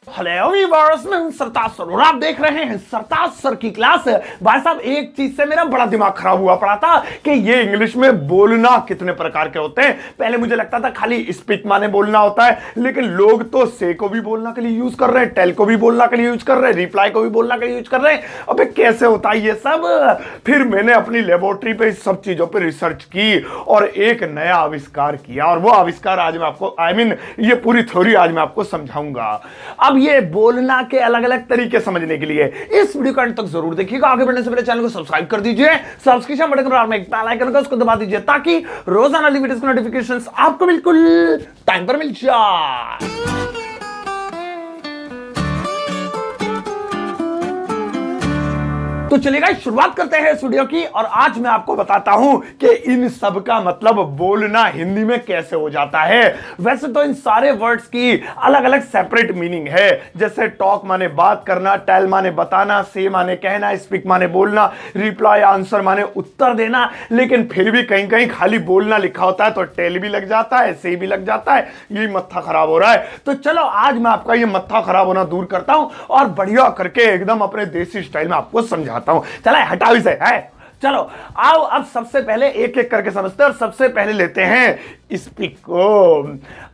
Hello viewers, मैं हूं सरताज sir और आप देख रहे हैं सरताज सर की क्लास। भाई साहब, एक चीज से मेरा बड़ा दिमाग खराब हुआ पड़ा था कि ये इंग्लिश में बोलना कितने प्रकार के होते हैं। पहले मुझे लगता था खाली स्पीक माने बोलना होता है, लेकिन लोग तो से को भी बोलना के लिए यूज कर रहे हैं, टेल को भी बोलना के लिए यूज कर रहे हैं, रिप्लाई को भी बोलना के लिए यूज कर रहे हैं। अबे कैसे होता है ये सब? फिर मैंने अपनी लेबोरेटरी पे इस सब चीजों पर रिसर्च की और एक नया आविष्कार किया, और वो आविष्कार आज मैं आपको ये पूरी थ्योरी आज मैं आपको समझाऊंगा। अब ये बोलना के अलग अलग तरीके समझने के लिए इस वीडियो को अंत तक जरूर देखिएगा। आगे बढ़ने से पहले चैनल को सब्सक्राइब कर दीजिए, सब्सक्रिप्शन बटन के बराबर में एक बेल आइकन का उसको दबा दीजिए ताकि रोजाना वीडियोस के नोटिफिकेशंस आपको बिल्कुल टाइम पर मिल जाए। तो चलिएगा शुरुआत करते हैं इस वीडियो की, और आज मैं आपको बताता हूं कि इन सब का मतलब बोलना हिंदी में कैसे हो जाता है। वैसे तो इन सारे वर्ड्स की अलग अलग सेपरेट मीनिंग है, जैसे टॉक माने बात करना, टेल माने बताना, से माने कहना, स्पीक माने बोलना, रिप्लाई आंसर माने उत्तर देना। लेकिन फिर भी कहीं कहीं खाली बोलना लिखा होता है तो टेल भी लग जाता है, से भी लग जाता है। यही मत्था खराब हो रहा है। तो चलो आज मैं आपका ये मत्था खराब होना दूर करता हूं और बढ़िया करके एकदम अपने देसी स्टाइल में आपको समझाता हूं। चला हटाओ इसे है। चलो आओ अब सबसे पहले एक एक करके समझते हैं, और सबसे पहले लेते हैं स्पीक को।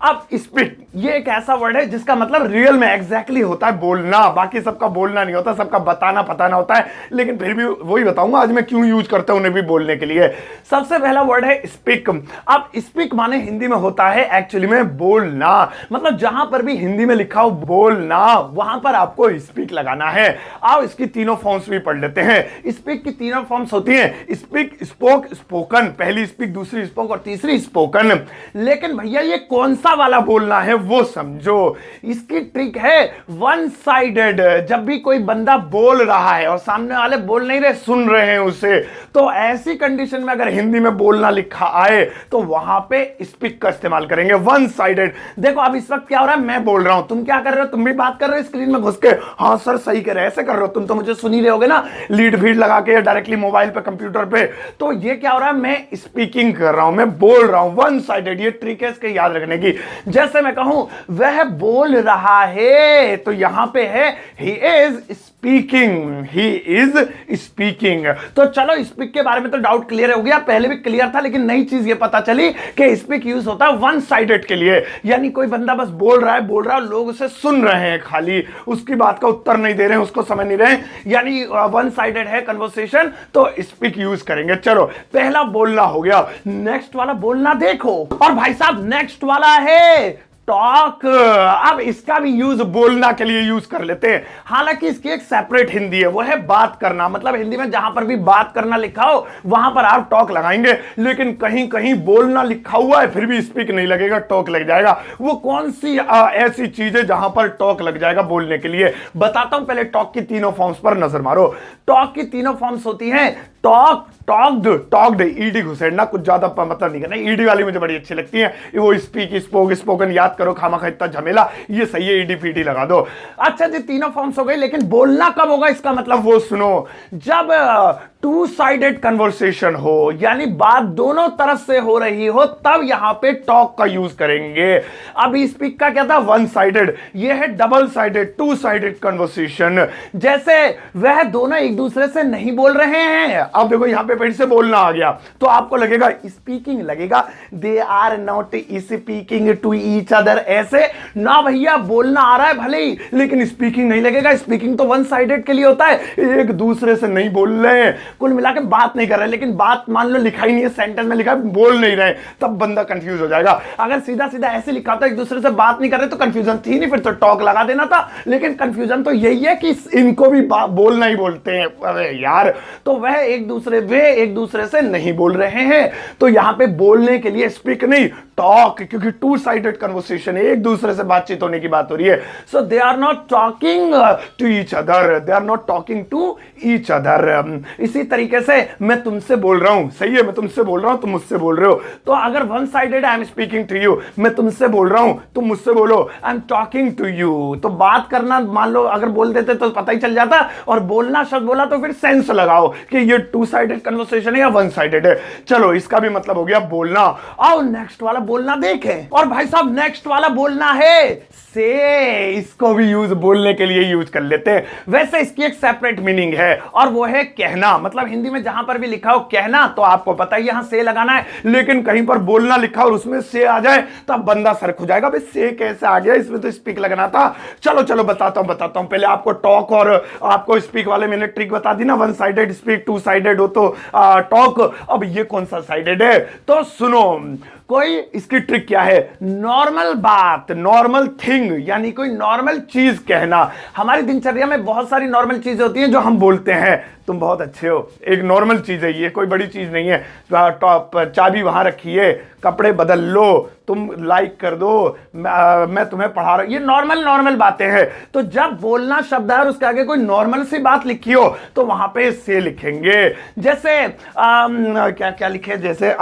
अब स्पीक ये एक ऐसा वर्ड है जिसका मतलब रियल में एग्जैक्टली होता है बोलना। बाकी सबका बोलना नहीं होता, सबका बताना पताना होता है, लेकिन फिर भी वही बताऊंगा आज मैं क्यों यूज करता हूं उन्हें भी बोलने के लिए। सबसे पहला वर्ड है स्पीक। अब स्पीक माने हिंदी में होता है एक्चुअली में बोलना, मतलब जहां पर भी हिंदी में लिखा हो बोलना वहां पर आपको स्पीक लगाना है। आओ इसकी तीनों फॉर्म्स भी पढ़ लेते हैं। स्पीक की तीनों फॉर्म्स होती हैं स्पीक, स्पोक, स्पोकन। पहली स्पीक, दूसरी स्पोक और तीसरी स्पोकन। लेकिन भैया ये कौन सा वाला बोलना है वो समझो। इसकी ट्रिक है वन साइडेड। जब भी कोई बंदा बोल रहा है और सामने वाले बोल नहीं रहे, सुन रहे हैं उसे, तो ऐसी कंडीशन में अगर हिंदी में बोलना लिखा आए तो वहां पे स्पीक का इस्तेमाल करेंगे, वन साइडेड। देखो अब इस वक्त क्या हो रहा है, मैं बोल रहा हूं, तुम क्या कर रहे हो, तुम भी बात कर रहे हो स्क्रीन में घुस के। हाँ सर सही कह रहे, ऐसे कर रहे हो, तुम तो मुझे सुन ही रहे होगे ना, लीड फीड लगा के डायरेक्टली मोबाइल पे, कंप्यूटर पे। तो ये क्या हो रहा है, मैं स्पीकिंग कर रहा हूं, मैं बोल रहा हूं, वन साइडेड। ये ट्रिक है इसके याद रखने की। जैसे मैं कहूं वह बोल रहा है, तो यहां पे है he is speaking, he is speaking. तो चलो स्पीक के बारे में तो डाउट क्लियर हो गया, पहले भी क्लियर था, लेकिन नई चीज ये पता चली कि स्पीक यूज होता है वन साइडेड के लिए। यानी कोई बंदा बस बोल रहा है, लोग उसे सुन रहे हैं, खाली उसकी बात का उत्तर नहीं दे रहे हैं, उसको समझ नहीं रहे हैं, यानी वन साइडेड है कन्वर्सेशन, तो स्पीक यूज करेंगे। चलो पहला बोलना हो गया, नेक्स्ट वाला बोलना देखो। और भाई साहब नेक्स्ट वाला है टॉक। अब इसका भी यूज बोलना के लिए यूज कर लेते हैं, हालांकि इसकी एक सेपरेट हिंदी है, वो है बात करना। मतलब हिंदी में जहां पर भी बात करना लिखा हो वहां पर आप टॉक लगाएंगे, लेकिन कहीं कहीं बोलना लिखा हुआ है फिर भी स्पीक नहीं लगेगा, टॉक लग जाएगा। वो कौन सी ऐसी चीज है जहां पर टॉक लग जाएगा बोलने के लिए, बताता हूं। पहले टॉक की तीनों फॉर्म्स पर नजर मारो। टॉक की तीनों फॉर्म्स होती हैं टॉक, टॉक्ड, टॉक्ड, ईडी घुसेड़ना, कुछ ज्यादा मतलब नहीं करना। ईडी वाली मुझे बड़ी अच्छी लगती है, वो स्पीक, स्पोक, स्पोकन याद करो, खामा इतना झमेला, ये सही है, ईडी पीडी लगा दो। अच्छा जी तीनों फॉर्म्स हो गई, लेकिन बोलना कब होगा इसका मतलब वो सुनो। जब टू साइडेड कन्वर्सेशन हो, यानी बात दोनों तरफ से हो रही हो, तब यहां पे टॉक का यूज करेंगे। अब स्पीक का क्या था, वन साइडेड, ये है double sided, two sided conversation. जैसे वह दोनों एक दूसरे से नहीं बोल रहे हैं, अब देखो यहां पे फिर से बोलना आ गया, तो आपको लगेगा स्पीकिंग लगेगा, they are not speaking to each other, ऐसे ना भैया, बोलना आ रहा है भले ही, लेकिन स्पीकिंग नहीं लगेगा। स्पीकिंग तो वन साइडेड के लिए होता है, एक दूसरे से नहीं बोल रहे हैं, कुल मिला के बात नहीं कर रहे, लेकिन बात मान लो लिखा ही नहीं है, सेंटेंस में लिखा है बोल नहीं रहे, तब बंदा कंफ्यूज हो जाएगा। अगर सीधा सीधा ऐसे लिखा था एक दूसरे से बात नहीं कर रहे तो कंफ्यूजन थी नहीं, फिर तो टॉक लगा देना था। लेकिन कंफ्यूजन तो यही है कि इनको भी बोलना ही बोलते हैं, अरे यार, तो वे एक दूसरे से नहीं बोल रहे हैं, तो यहां पे बोलने के लिए स्पीक नहीं टॉक, क्योंकि टू साइडेड कन्वर्सेशन, एक दूसरे से बातचीत होने की बात हो रही है। So they are not talking to each other, they are not talking to each other. इसी तरीके से मैं तुमसे बोल रहा हूं, सही है, मैं तुमसे बोल रहा हूं, तुम मुझसे बोल रहे हो, तो अगर one sided I am speaking to you, मैं तुमसे बोल रहा हूं, तुम मुझसे बोलो, I am talking to you, तो बात करना मान लो अगर बोल देते तो पता ही चल जाता, और बोलना शब्द बोला तो फिर सेंस लगाओ कि ये टू साइडेड कन्वर्सेशन है या वन साइडेड है? चलो इसका भी मतलब हो गया बोलना। आओ नेक्स्ट वाला बोलना देखें। और भाई साहब नेक्स्ट वाला बोलना है से, इसको भी यूज बोलने के लिए यूज कर लेते हैं। वैसे इसकी एक सेपरेट मीनिंग है और वो है कहना। मतलब हिंदी में जहां पर भी लिखा हो कहना तो आपको पता है यहां से लगाना है, लेकिन कहीं पर बोलना लिखा और उसमें से आ जाए तो बंदा सर खो जाएगा, भाई से कैसे आ गया, इसमें तो स्पीक लगना था। चलो चलो बताता हूं पहले आपको टॉक और आपको स्पीक वाले मैंने ट्रिक बता दी ना, one sided speak, two sided हो तो टॉक। अब ये कौन सा साइडेड है तो सुनो, कोई इसकी ट्रिक क्या है, नॉर्मल बात, नॉर्मल थिंग, यानी कोई नॉर्मल चीज कहना। हमारी दिनचर्या में बहुत सारी नॉर्मल चीजें होती हैं जो हम बोलते हैं, तुम बहुत अच्छे हो, एक नॉर्मल चीज है ये, कोई बड़ी चीज नहीं है। चाबी वहां रखी है, कपड़े बदल लो, तुम लाइक कर दो, मैं तुम्हें पढ़ा रहा हूं, ये नॉर्मल बातें हैं। तो जब बोलना शब्द है और उसके आगे कोई नॉर्मल सी बात लिखी हो तो वहां पे से लिखेंगे। जैसे क्या क्या लिखे, जैसे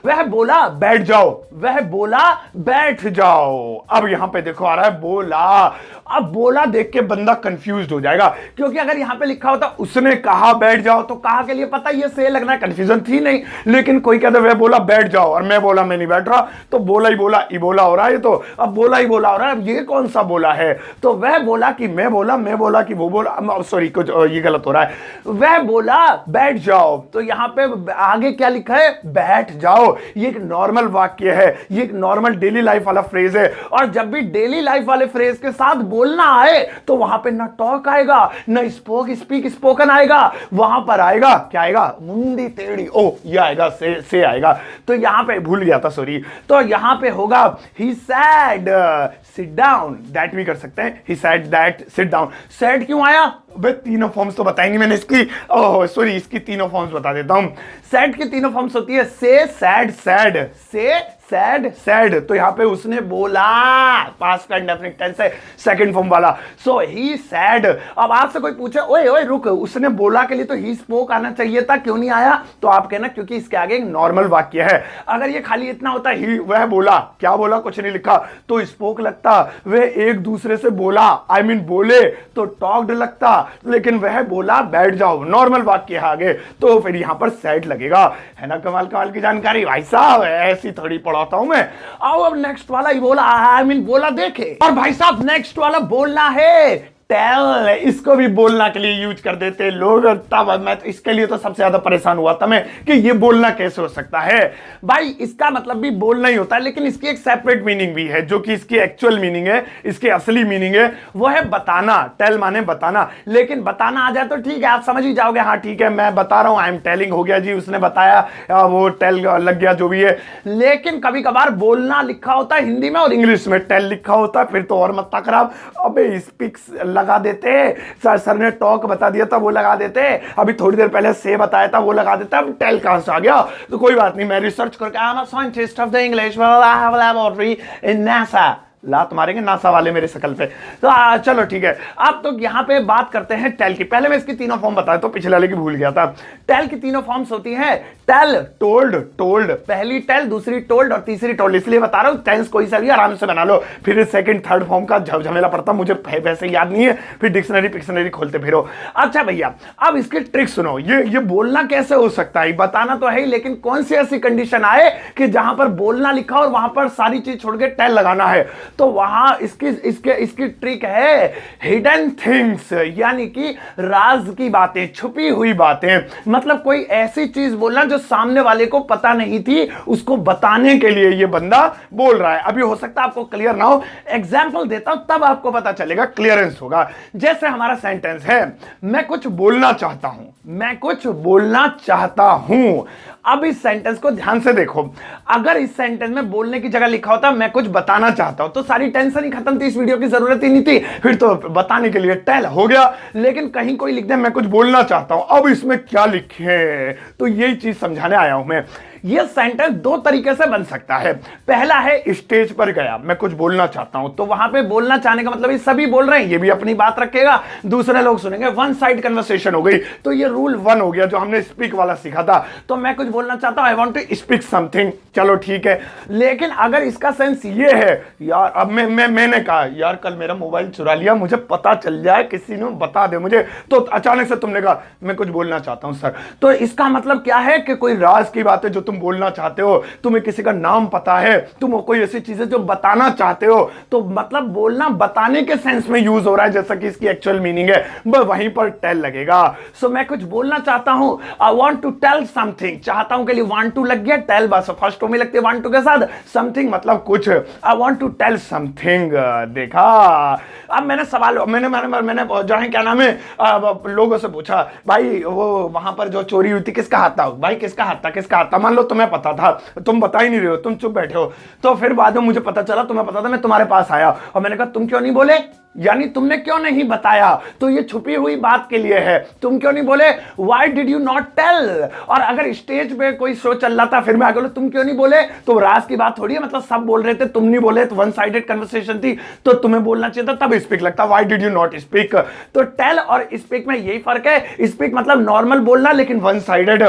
वह बोला बैठ जाओ, वह बोला बैठ जाओ। अब यहां पे देखो आ रहा है बोला। अब बोला देख के बंदा कंफ्यूज हो जाएगा, क्योंकि अगर यहां पे लिखा होता उसने कहा बैठ जाओ तो कहा के लिए पता ये से लगना, कंफ्यूजन थी नहीं। लेकिन कोई कहता वह बोला बैठ जाओ और मैं बोला मैं नहीं बैठ रहा, तो बोला ही बोला ई बोला हो रहा है। तो अब बोला ही बोला हो रहा है, अब ये कौन सा बोला है? तो वह बोला कि मैं बोला कि वो बोला, सॉरी कुछ ये गलत हो रहा है। वह बोला बैठ जाओ, तो यहां पे आगे क्या लिखा है, बैठ जाओ। ये एक नॉर्मल वाक्य है, ये एक नॉर्मल डेली लाइफ वाला फ्रेज है। और जब भी डेली लाइफ वाले फ्रेज के साथ बोलना आए तो वहां पे ना टॉक आएगा, ना स्पीक स्पोकन आएगा, वहां पर आएगा क्या आएगा, मुंडी टेढ़ी, ओ ये आएगा से आएगा। तो यहां पे भूल गया था, सॉरी। तो यहां पे होगा he said sit down, that भी कर सकते हैं, he said that sit down। said क्यों आया, वे तीनों फॉर्म्स तो बताएंगे मैंने इसकी, ओह सॉरी इसकी तीनों फॉर्म्स बता देता हूं। सैड की तीनों फॉर्म्स होती है से, सैड, सैड, से, सैड, सैड। तो यहां पे उसने बोला, पास्ट का इंडेफिनिट टेंस है, सेकंड फॉर्म वाला। सो ही सैड। अब आपसे कोई पूछे ओए ओए रुक, उसने बोला के लिए तो ही स्पोक आना चाहिए था, क्यों नहीं आया? तो आप कहना क्योंकि इसके आगे एक नॉर्मल वाक्य है। अगर ये खाली इतना होता ही वह बोला, क्या बोला कुछ नहीं लिखा, तो स्पोक लगता। वह एक दूसरे से बोला, आई मीन बोले, तो टॉक्ड लगता। लेकिन वह बोला बैठ जाओ, नॉर्मल वाक्य है आगे, तो फिर यहां पर सैड लगेगा। है ना कमाल कमाल की जानकारी भाई साहब, ऐसी थोड़ी पढ़ाता हूं मैं। आओ अब नेक्स्ट वाला ही बोला, आई मीन बोला देखे। और भाई साहब नेक्स्ट वाला बोलना है टेल, इसको भी बोलना के लिए यूज कर देते लोग। तब मैं तो इसके लिए तो सबसे ज्यादा परेशान हुआ था मैं कि ये बोलना कैसे हो सकता है। भाई इसका मतलब भी बोलना ही होता है, लेकिन इसकी एक सेपरेट मीनिंग भी है, जो कि इसकी एक्चुअल मीनिंग है, इसकी असली मीनिंग है, वो है बताना। टेल माने बताना, लेकिन बताना आ जाए तो ठीक है, आप समझ ही जाओगे, हाँ ठीक है मैं बता रहा हूं, आई एम टेलिंग हो गया जी, उसने बताया, वो टेल लग गया, जो भी है। लेकिन कभी कभार बोलना लिखा होता है हिंदी में और इंग्लिश में टेल लिखा होता है, फिर तो और मत्ता खराब। अबे स्पीक्स लगा देते, सर ने टॉक बता दिया था वो लगा देते, अभी थोड़ी देर पहले से बताया था वो लगा देता, अब टेल कहां से आ गया? तो कोई बात नहीं, मैं रिसर्च करके I am a scientist of the English, I have a laboratory in NASA. लात मारेंगे नासा वाले मेरे शकल पे। तो चलो ठीक है, अब तो यहां पे बात करते हैं टेल की। पहले मैं इसकी तीनों फॉर्म बताया तो पिछले वाले की भूल गया था। टेल की तीनों फॉर्म्स होती हैं टेल, टोल्ड, टोल्ड, पहली टेल, दूसरी टोल्ड और तीसरी टोल्ड। इसलिए बता रहा हूं टेंस कोई सा भी आराम से बना लो, फिर सेकंड थर्ड फॉर्म का झमेला पड़ता, मुझे वैसे याद नहीं है, फिर डिक्शनरी खोलते फिरो। अच्छा भैया अब इसकी ट्रिक सुनो, ये बोलना कैसे हो सकता है, बताना तो है ही, लेकिन कौन सी ऐसी कंडीशन आए कि जहां पर बोलना लिखा और वहां पर सारी चीज छोड़ के टेल लगाना है? तो वहां इसकी ट्रिक है हिडन थिंग्स, यानी कि राज की बातें, छुपी हुई बातें। मतलब कोई ऐसी चीज बोलना जो सामने वाले को पता नहीं थी, उसको बताने के लिए ये बंदा बोल रहा है। अभी हो सकता है आपको क्लियर ना हो, एग्जाम्पल देता हूं तब आपको पता चलेगा, क्लियरेंस होगा। जैसे हमारा सेंटेंस है, मैं कुछ बोलना चाहता हूं, मैं कुछ बोलना चाहता हूं। अब इस सेंटेंस को ध्यान से देखो, अगर इस सेंटेंस में बोलने की जगह लिखा होता मैं कुछ बताना चाहता हूं, तो सारी टेंशन ही खत्म थी, इस वीडियो की जरूरत ही नहीं थी, फिर तो बताने के लिए टेल हो गया। लेकिन कहीं कोई लिख दे मैं कुछ बोलना चाहता हूं, अब इसमें क्या लिखे, तो यही चीज समझाने आया हूं मैं। ये सेंटेंस दो तरीके से बन सकता है। पहला है स्टेज पर गया, मैं कुछ बोलना चाहता हूं, तो वहां पे बोलना चाहने का मतलब ये सभी बोल रहे हैं, ये भी अपनी बात रखेगा, दूसरे लोग सुनेंगे, वन साइड कन्वर्सेशन हो गई। तो ये रूल 1 हो गया जो हमने स्पीक वाला सीखा था। तो मैं कुछ बोलना चाहता हूं, I want to speak something, चलो ठीक है। लेकिन अगर इसका सेंस ये है, यार अब मैंने कहा यार कल मेरा मोबाइल चुरा लिया, मुझे पता चल जाए, किसी ने बता दे मुझे, तो अचानक से तुमने कहा मैं कुछ बोलना चाहता हूं सर, तो इसका मतलब क्या है कि कोई राज की बात है जो तुम बोलना चाहते हो, तुम्हें किसी का नाम पता है, तुम कोई ऐसी चीजें जो बताना चाहते हो, तो मतलब बोलना बताने के सेंस में यूज हो रहा है जैसा कि इसकी एक्चुअल मीनिंग है, वहीं पर टेल लगेगा। सो मैं कुछ बोलना चाहता हूं, I want to tell something, चाहता हूं के लिए वांट टू लग गया, टेल बस फर्स्ट में लगते वांट टू के साथ, समथिंग मतलब कुछ, I want to tell something. देखा, अब मैंने सवाल मैंने जो है क्या नाम है लोगों से पूछा, भाई वो वहां पर जो चोरी हुई थी किसका हाथ था, भाई किसका हाथ था, मान लो तुम्हें पता था, तुम बता ही नहीं रहे हो, तुम चुप बैठे हो, तो फिर बाद में मुझे पता चला तुम्हें पता था, मैं तुम्हारे पास आया और मैंने कहा तुम क्यों नहीं बोले, यानी तुमने क्यों नहीं बताया, तो ये छुपी हुई बात के लिए है, तुम क्यों नहीं बोले, why did you not tell. और अगर स्टेज पे कोई शो चल रहा था फिर मैं आगे बोला तुम क्यों नहीं बोले, तो राज की बात थोड़ी है, मतलब सब बोल रहे थे तुम नहीं बोले, तो वन साइडेड कन्वर्सेशन थी, तो तुम्हें बोलना चाहिए था, तब स्पीक लगता, why did you not speak. तो टेल और स्पीक में यही फर्क है, स्पीक मतलब नॉर्मल बोलना लेकिन वन साइडेड,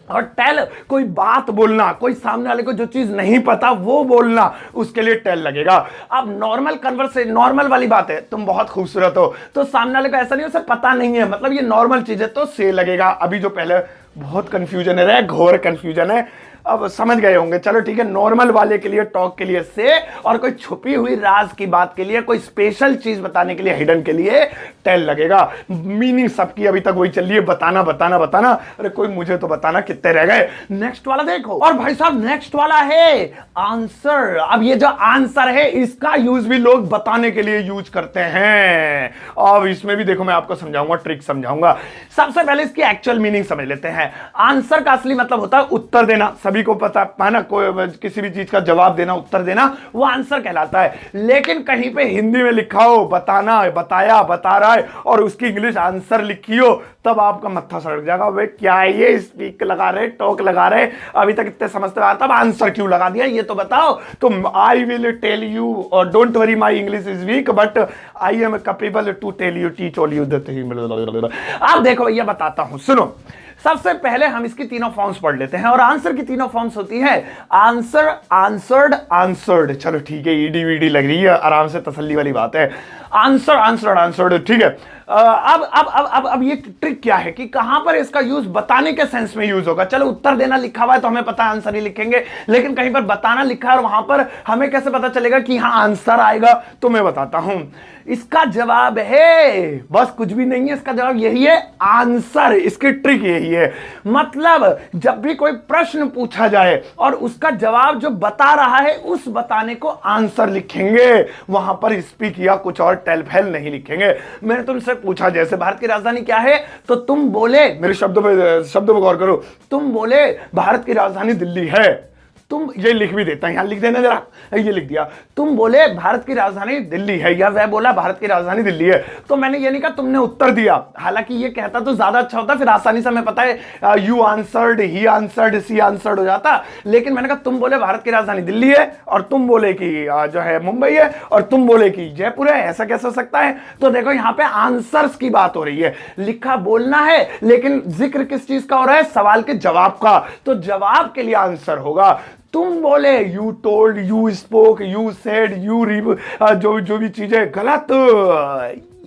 और टेल कोई बात बोलना, कोई सामने वाले को जो चीज नहीं पता वो बोलना, उसके लिए टेल लगेगा। अब नॉर्मल कन्वर्सेशन, नॉर्मल वाली बात है, तुम बहुत खूबसूरत हो, तो सामने वाले को ऐसा नहीं, उसे पता नहीं है, मतलब ये नॉर्मल चीज है, तो से लगेगा। अभी जो पहले बहुत कंफ्यूजन है, घोर कंफ्यूजन है, अब समझ गए होंगे, चलो ठीक है। नॉर्मल वाले के लिए, टॉक के लिए से, और कोई छुपी हुई राज की बात के लिए, कोई स्पेशल चीज बताने के लिए, हिडन के लिए टेल लगेगा। मीनिंग सबकी अभी तक वही चल रही है, बताना बताना बताना, अरे कोई मुझे तो बताना कितने रह गए। नेक्स्ट वाला देखो, और भाई साहब नेक्स्ट वाला है आंसर। अब ये जो आंसर है इसका यूज भी लोग बताने के लिए यूज करते हैं। अब इसमें भी देखो मैं आपको समझाऊंगा, ट्रिक समझाऊंगा। सबसे पहले इसकी एक्चुअल मीनिंग समझ लेते हैं। आंसर का असली मतलब होता है उत्तर देना, सभी को पता है ना, कोई किसी भी चीज का जवाब देना, उत्तर देना, वो आंसर कहलाता है। लेकिन कहीं पे हिंदी में लिखा हो बताना, बताया, बता रहा है, और उसकी इंग्लिश आंसर लिखी हो, तब आपका मत्था सड़क जाएगा, वे क्या है ये, स्पीक लगा रहे, टॉक लगा रहे, अभी तक इतने समझते आ, तब आंसर क्यों लगा दिया ये तो बताओ। तो आई विल टेल यू, और don't worry my English is weak but I am capable to tell you, teach all you the thing. अब देखो ये बताता हूं, सुनो। सबसे पहले हम इसकी तीनों फॉर्म्स पढ़ लेते हैं, और आंसर की तीनों फॉर्म्स होती है आंसर, आंसर्ड, आंसर्ड। चलो ठीक है, ईडी वीडी लग रही है, आराम से तसल्ली वाली बात है। आंसर, आंसर्ड, आंसर्ड, ठीक है। अब ये ट्रिक क्या है कि कहां पर इसका यूज बताने के सेंस में यूज होगा। चलो उत्तर देना लिखा हुआ है तो हमें पता है आंसर ही लिखेंगे, लेकिन कहीं पर बताना लिखा है और वहां पर हमें कैसे पता चलेगा कि यहां आंसर आएगा, तो मैं बताता हूं। इसका जवाब है, बस कुछ भी नहीं है, इसका जवाब यही है, आंसर। इसकी ट्रिक यही है, मतलब जब भी कोई प्रश्न पूछा जाए और उसका जवाब जो बता रहा है उस बताने को आंसर लिखेंगे, वहां पर स्पीक या कुछ और टेल फैल नहीं लिखेंगे। मैंने तुमसे पूछा जैसे भारत की राजधानी क्या है, तो तुम बोले, मेरे शब्दों पे गौर करो, तुम बोले भारत की राजधानी दिल्ली है, तुम ये लिख भी देता है, यहां लिख देना जरा, ये लिख दिया, तुम बोले भारत की राजधानी दिल्ली है, या वह बोला भारत की राजधानी दिल्ली है, तो मैंने ये नहीं कहा तुमने उत्तर दिया, हालांकि ये कहता तो ज्यादा अच्छा होता, फिर आसानी से हमें पता है you answered, he answered, she answered हो जाता। लेकिन मैंने कहा तुम बोले भारत की राजधानी दिल्ली है, और तुम बोले कि जो है मुंबई है, और तुम बोले कि जयपुर है, ऐसा कैसे हो सकता है। तो देखो यहां पे आंसर्स की बात हो रही है, लिखा बोलना है लेकिन जिक्र किस चीज का हो रहा है, सवाल के जवाब का, तो जवाब के लिए आंसर होगा। तुम बोले, you told, you spoke, you said, you रिव, जो भी चीजें गलत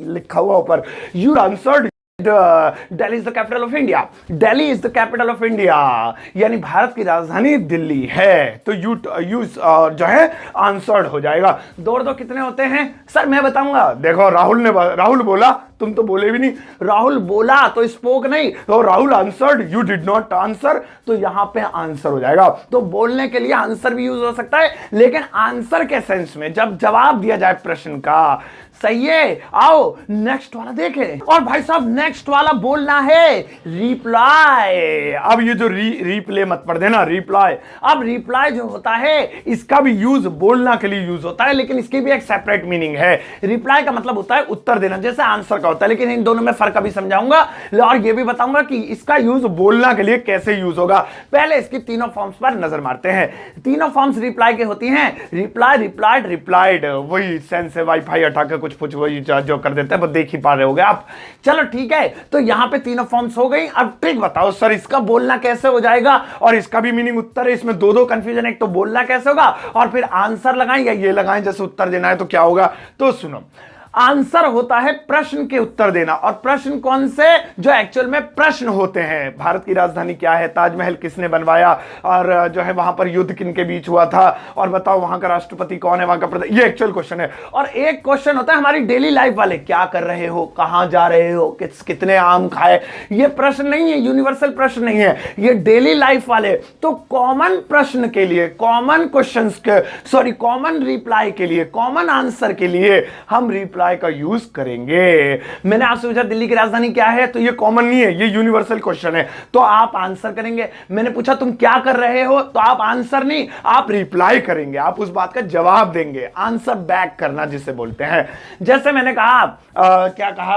लिखा हुआ ऊपर, you answered, Delhi is the capital of India, Delhi is the capital of India, यानी भारत की राजधानी दिल्ली है, तो यू जो है आंसर्ड हो जाएगा। दो कितने होते हैं सर, मैं बताऊंगा। देखो राहुल बोला, तुम तो बोले भी नहीं, राहुल बोला तो स्पोक नहीं, तो Rahul answered, you did not answer, तो यहां पे आंसर हो जाएगा। तो बोलने के लिए आंसर भी यूज हो सकता है, लेकिन आंसर के सेंस में जब जवाब दिया जाए प्रश्न का, सही है। आओ नेक्स्ट वाला देखें। और भाई साहब नेक्स्ट वाला बोलना है रिप्लाई। अब ये जो रिप्ले मत पढ़ देना, रिप्लाई। अब रिप्लाई जो होता है इसका भी यूज बोलना के लिए यूज होता है, लेकिन इसकी भी एक सेपरेट मीनिंग है। रिप्लाई का मतलब होता है उत्तर देना, जैसे आंसर का होता है, लेकिन इन दोनों में फर्क अभी समझाऊंगा और ये भी बताऊंगा कि इसका यूज बोलना के लिए कैसे यूज होगा। पहले इसकी तीनों फॉर्म्स पर नजर मारते हैं। तीनों फॉर्म्स रिप्लाई के होती हैं, रिप्लाई, रिप्लाइड, रिप्लाइड। वही सेंस से वाईफाई हटा के कुछ वही जो कर देते हैं, वो देख ही पा रहे होगे आप। चलो ठीक है, तो यहां पे तीनों फॉर्म्स हो गई। अब ट्रिक बताओ सर, इसका बोलना कैसे हो जाएगा और इसका भी मीनिंग उत्तर है, इसमें दो कंफ्यूजन। एक तो बोलना कैसे होगा और फिर आंसर लगाएं या ये लगाएं जैसे उत्तर देना है, तो क्या होगा। तो सुनो, आंसर होता है प्रश्न के उत्तर देना। और प्रश्न कौन से, जो एक्चुअल में प्रश्न होते हैं। भारत की राजधानी क्या है, ताजमहल किसने बनवाया, और जो है वहां पर युद्ध किन के बीच हुआ था, और बताओ वहां का राष्ट्रपति कौन है, वहां का प्रधान, ये एक्चुअल क्वेश्चन है। और एक क्वेश्चन होता है हमारी डेली लाइफ वाले, क्या कर रहे हो, कहां जा रहे हो, कितने आम खाए। ये प्रश्न नहीं है, यूनिवर्सल प्रश्न नहीं है, ये डेली लाइफ वाले। तो कॉमन प्रश्न के लिए, कॉमन क्वेश्चन के, सॉरी कॉमन रिप्लाई के लिए, कॉमन आंसर के लिए हम रिप्लाई का यूज करेंगे। मैंने आपसे पूछा दिल्ली की राजधानी क्या है, तो ये कॉमन नहीं है, ये यूनिवर्सल क्वेश्चन है, तो आप आंसर करेंगे। मैंने पूछा तुम क्या कर रहे हो, तो आप आंसर नहीं, आप रिप्लाई करेंगे, आप उस बात का जवाब देंगे, आंसर बैक करना जिसे बोलते हैं। जैसे मैंने कहा क्या कहा,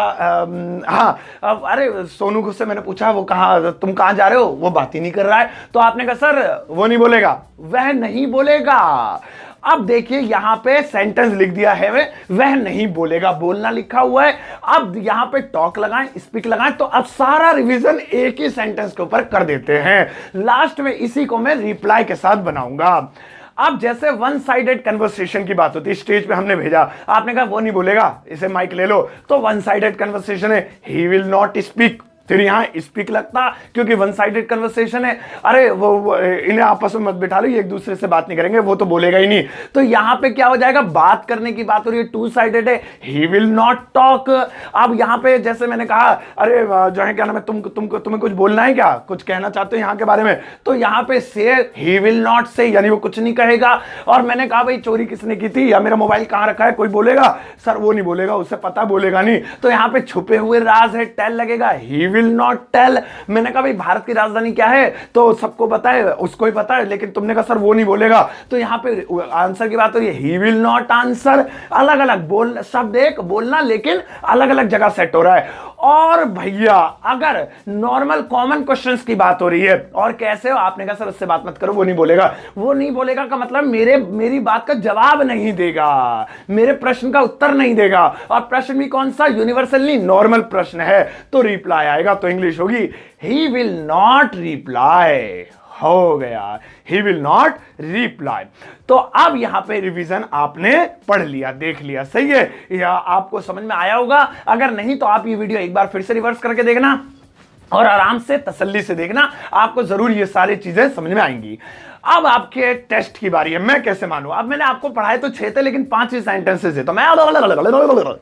हाँ अरे सोनू से मैंने पूछा वो कहा, तुम कहां जा रहे हो, वो बात ही नहीं कर रहा है, तो आपने कहा सर वो नहीं बोलेगा, वह नहीं बोलेगा। अब देखिए यहां पे सेंटेंस लिख दिया है, वह नहीं बोलेगा, बोलना लिखा हुआ है। अब यहां पे टॉक लगाएं, स्पीक लगाएं, तो अब सारा रिवीजन एक ही सेंटेंस के ऊपर कर देते हैं। लास्ट में इसी को मैं रिप्लाई के साथ बनाऊंगा। अब जैसे वन साइडेड कन्वर्सेशन की बात होती है, स्टेज पे हमने भेजा, आपने कहा वो नहीं बोलेगा, इसे माइक ले लो, तो वन साइडेड कन्वर्सेशन है, ही विल नॉट स्पीक। फिर यहां स्पीक लगता क्योंकि वन साइडेड कन्वर्सेशन है। अरे वो इन्हें आपस में मत बिठा लो, ये एक दूसरे से बात नहीं करेंगे, वो तो बोलेगा ही नहीं। तो यहां पे क्या हो जाएगा, बात करने की बात हो रही है, टू साइडेड है, ही विल नॉट टॉक। अब यहां पे जैसे मैंने कहा, अरे जो है क्या नाम है, तुम्हें कुछ बोलना है क्या, कुछ कहना चाहते हो यहां के बारे में, तो यहां पे से ही विल नॉट से, यानी वो कुछ नहीं कहेगा। और मैंने कहा भाई चोरी किसने की थी या मेरा मोबाइल कहां रखा है, कोई बोलेगा, सर वो नहीं बोलेगा, उससे पता, बोलेगा नहीं। तो यहां पे छुपे हुए राज है, टेल लगेगा, ही विल नॉट टेल। मैंने कहा भाई भारत की राजधानी क्या है, तो सबको पता है, उसको ही पता है, लेकिन तुमने कहा सर वो नहीं बोलेगा, तो यहां पे आंसर की बात हो रही है, ही विल नॉट आंसर। अलग अलग बोल शब्द, एक बोलना, लेकिन अलग अलग जगह सेट हो रहा है। और भैया अगर नॉर्मल कॉमन क्वेश्चंस की बात हो रही है, और कैसे हो, आपने कहा सर उससे बात मत करो, वो नहीं बोलेगा। वो नहीं बोलेगा का मतलब मेरी बात का जवाब नहीं देगा, मेरे प्रश्न का उत्तर नहीं देगा। और प्रश्न भी कौन सा, यूनिवर्सल नहीं, नॉर्मल प्रश्न है, तो रिप्लाई आएगा, तो इंग्लिश होगी ही विल नॉट रिप्लाई। हो गया, ही विल नॉट रिप्लाई। तो अब यहां पे रिवीजन आपने पढ़ लिया, देख लिया, सही है, या आपको समझ में आया होगा। अगर नहीं तो आप ये वीडियो एक बार फिर से रिवर्स करके देखना और आराम से तसल्ली से देखना, आपको जरूर ये सारी चीजें समझ में आएंगी। अब आपके टेस्ट की बारी है, मैं कैसे मानूं। अब मैंने आपको पढ़ाए तो 6 थे, लेकिन 5 ही सेंटेंसेस है, तो मैं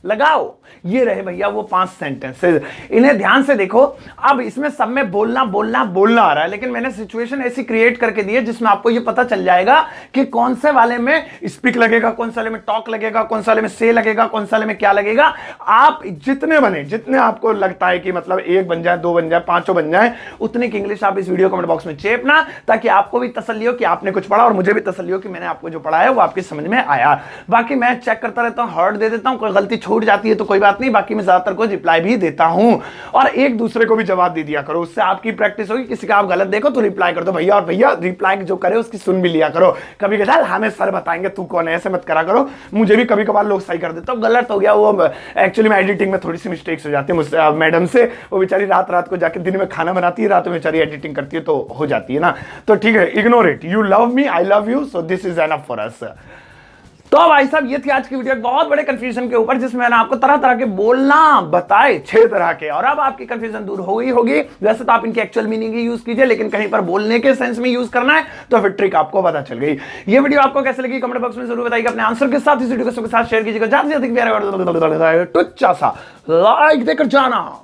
लगाओ, ये रहे भैया वो 5 सेंटेंसेस, इन्हें ध्यान से देखो। अब इसमें सब में बोलना बोलना बोलना आ रहा है, लेकिन मैंने सिचुएशन ऐसी क्रिएट करके दी है जिसमें आपको ये पता चल जाएगा कि कौन से वाले में स्पीक लगेगा, कौन से वाले में टॉक लगेगा, कौन से वाले में से लगेगा, कौन से वाले में क्या लगेगा। आप जितने बने, जितने आपको लगता है कि मतलब 1 बन जाए, 2 बन जाए, 5 बन जाए, उतने की इंग्लिश आप इस वीडियो कमेंट बॉक्स में चेपना, ताकि आपको भी तसल्ली हो कि आपने कुछ पढ़ा और मुझे भी तसल्ली हो कि मैंने आपको जो पढ़ा है वो आपकी समझ में आया। बाकी मैं चेक करता रहता हूं, हर्ट दे देता हूं, कोई गलती छूट जाती है तो कोई बात नहीं, बाकी मैं ज्यादातर को रिप्लाई भी देता हूं। और एक दूसरे को भी जवाब दे दिया करो, उससे आपकी प्रैक्टिस होगी। किसी का आप गलत देखो तो रिप्लाई कर दो भैया, और भैया रिप्लाई जो करे उसकी सुन भी लिया करो। कभी कहता है हमें सर बताएंगे तू कौन है, ऐसे मत करा करो। मुझे भी कभी कभार लोग सही कर देता हूं, गलत हो गया वो, एक्चुअली में एडिटिंग में थोड़ी सी मिस्टेक्स हो जाती है मुझसे, मैडम से। वो बेचारी रात को जाके दिन में खाना बनाती है, रात में बेचारी एडिटिंग करती है, तो हो जाती है ना। तो ठीक है, ignore it, you love me, I love you, so this is enough for us. तो भाई साहब ये थी आज की वीडियो, बहुत बड़े कंफ्यूजन के ऊपर, जिसमें मैंने आपको तरह तरह के बोलना बताए, 6 तरह के। और अब आपकी कंफ्यूजन दूर हो गई होगी। वैसे तो आप इनकी एक्चुअल मीनिंग ही यूज कीजिए, लेकिन कहीं पर बोलने के सेंस में यूज करना है तो फिर ट्रिक आपको पता चल गई। ये वीडियो आपको कैसे लगी कमेंट बॉक्स में जरूर बताइए। अपने आंसर के साथ इस वीडियो को सबके साथ शेयर कीजिएगा, ज्यादा से अधिक लाइक देकर जाना।